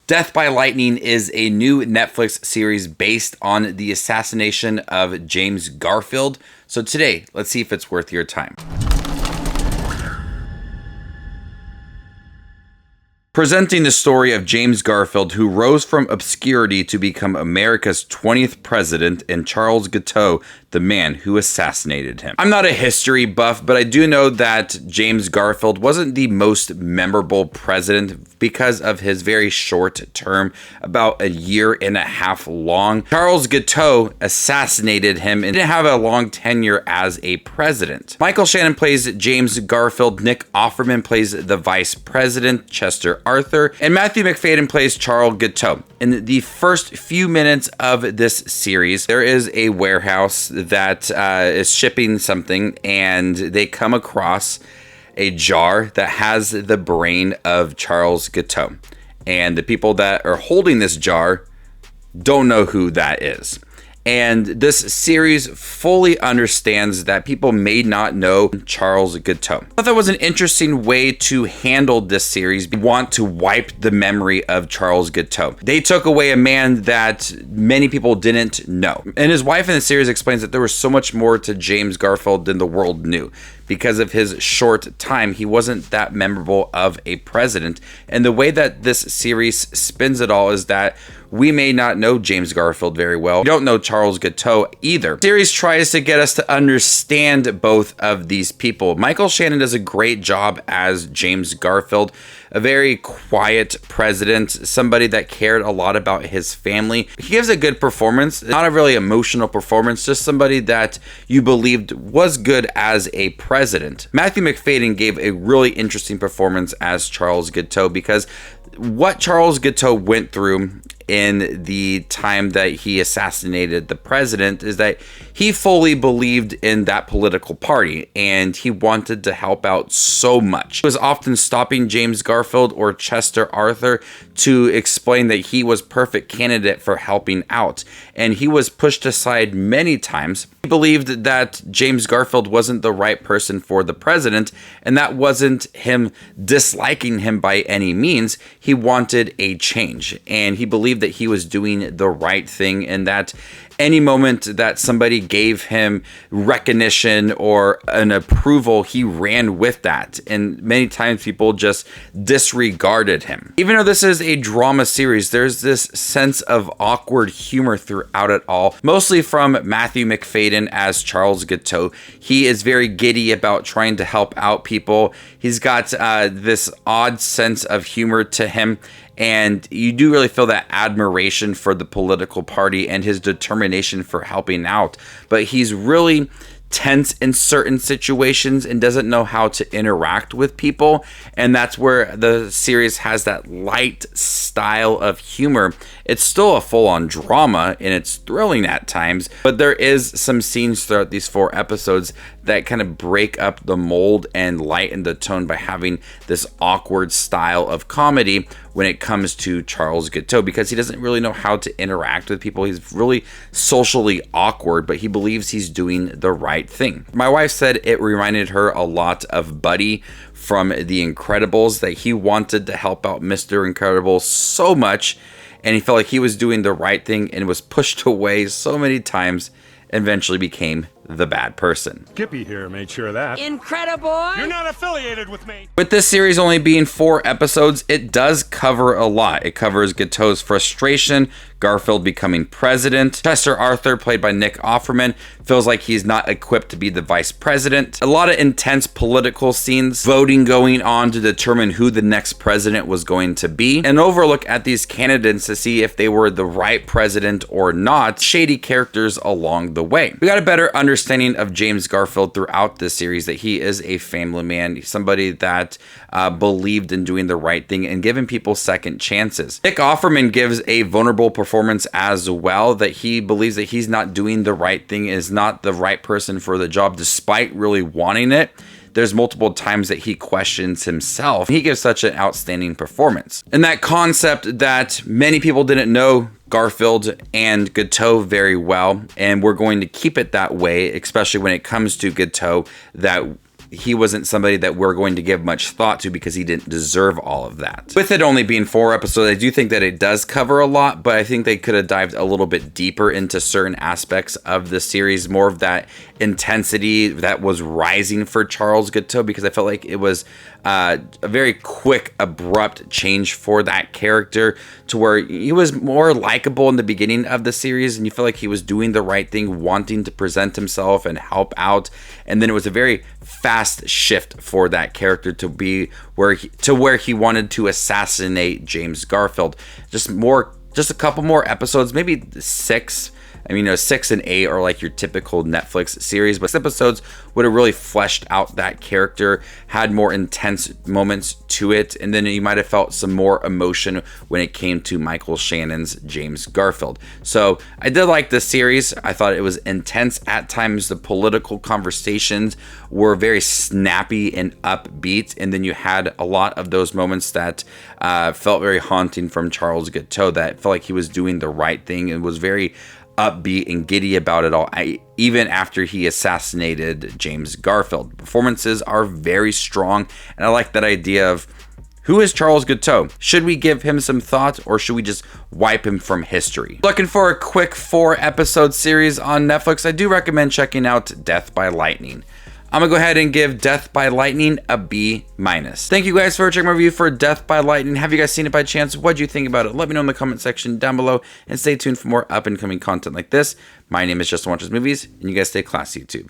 Death by Lightning is a new Netflix series based on the assassination of James Garfield. So today, let's see if it's worth your time. Presenting the story of James Garfield, who rose from obscurity to become America's 20th president, and Charles Guiteau, the man who assassinated him. I'm not a history buff, but I do know that James Garfield wasn't the most memorable president because of his very short term, about a year and a half long. Charles Guiteau assassinated him and didn't have a long tenure as a president. Michael Shannon plays James Garfield, Nick Offerman plays the vice president, Chester Arthur, and Matthew Macfadyen plays Charles Guiteau. In the first few minutes of this series, there is a warehouse that is shipping something, and they come across a jar that has the brain of Charles Guiteau. And the people that are holding this jar don't know who that is. And this series fully understands that people may not know Charles Guiteau. I thought that was an interesting way to handle this series. We want to wipe the memory of Charles Guiteau. They took away a man that many people didn't know. And his wife in the series explains that there was so much more to James Garfield than the world knew. Because of his short time, he wasn't that memorable of a president. And the way that this series spins it all is that we may not know James Garfield very well. We don't know Charles Guiteau either. The series tries to get us to understand both of these people. Michael Shannon does a great job as James Garfield, a very quiet president, somebody that cared a lot about his family. He gives a good performance, not a really emotional performance, just somebody that you believed was good as a president. Matthew Macfadyen gave a really interesting performance as Charles Guiteau because what Charles Guiteau went through in the time that he assassinated the president is that he fully believed in that political party and he wanted to help out so much. He was often stopping James Garfield or Chester Arthur to explain that he was perfect candidate for helping out, and he was pushed aside many times. He believed that James Garfield wasn't the right person for the president, and that wasn't him disliking him by any means. He wanted a change, and he believed that he was doing the right thing, and that any moment that somebody gave him recognition or an approval, he ran with that. And many times people just disregarded him. Even though this is a drama series, there's this sense of awkward humor throughout it all, mostly from Matthew Macfadyen as Charles Guiteau. He is very giddy about trying to help out people. He's got this odd sense of humor to him. And you do really feel that admiration for the political party and his determination for helping out. But he's really tense in certain situations and doesn't know how to interact with people. And that's where the series has that light style of humor. It's still a full-on drama and it's thrilling at times, but there is some scenes throughout these 4 episodes that kind of break up the mold and lighten the tone by having this awkward style of comedy when it comes to Charles Guiteau, because he doesn't really know how to interact with people. He's really socially awkward, but he believes he's doing the right thing. My wife said it reminded her a lot of Buddy from The Incredibles, that he wanted to help out Mr. Incredible so much, and he felt like he was doing the right thing and was pushed away so many times, and eventually became the bad person. Skippy here made sure of that. Incredible! You're not affiliated with me! With this series only being 4 episodes, it does cover a lot. It covers Guiteau's frustration, Garfield becoming president. Chester Arthur, played by Nick Offerman, feels like he's not equipped to be the vice president. A lot of intense political scenes, voting going on to determine who the next president was going to be, an overlook at these candidates to see if they were the right president or not, shady characters along the way. We got a better understanding of James Garfield throughout this series, that he is a family man, somebody that believed in doing the right thing and giving people second chances. Nick Offerman gives a vulnerable performance as well, that he believes that he's not doing the right thing, is not the right person for the job despite really wanting it. There's multiple times that he questions himself. He gives such an outstanding performance. And that concept that many people didn't know Garfield and Guiteau very well, and we're going to keep it that way, especially when it comes to Guiteau, that he wasn't somebody that we're going to give much thought to because he didn't deserve all of that. With it only being 4 episodes, I do think that it does cover a lot, but I think they could have dived a little bit deeper into certain aspects of the series, more of that intensity that was rising for Charles Guiteau, because I felt like it was a very quick, abrupt change for that character to where he was more likable in the beginning of the series and you feel like he was doing the right thing, wanting to present himself and help out. And then it was a very fast shift for that character to be where he wanted to assassinate James Garfield. Just a couple more episodes, maybe 6. I mean, 6 and 8 are like your typical Netflix series, but episodes would have really fleshed out that character, had more intense moments to it, and then you might have felt some more emotion when it came to Michael Shannon's James Garfield. So I did like this series. I thought it was intense at times. The political conversations were very snappy and upbeat, and then you had a lot of those moments that felt very haunting from Charles Guiteau, that felt like he was doing the right thing and was very upbeat and giddy about it all, even after he assassinated James Garfield. Performances are very strong, and I like that idea of who is Charles Guiteau? Should we give him some thought, or should we just wipe him from history? Looking for a quick 4-episode series on Netflix, I do recommend checking out Death by Lightning. I'm gonna go ahead and give Death by Lightning a B-. Thank you guys for checking my review for Death by Lightning. Have you guys seen it by chance? What'd you think about it? Let me know in the comment section down below, and stay tuned for more up and coming content like this. My name is Justin Watches Movies, and you guys stay classy, YouTube.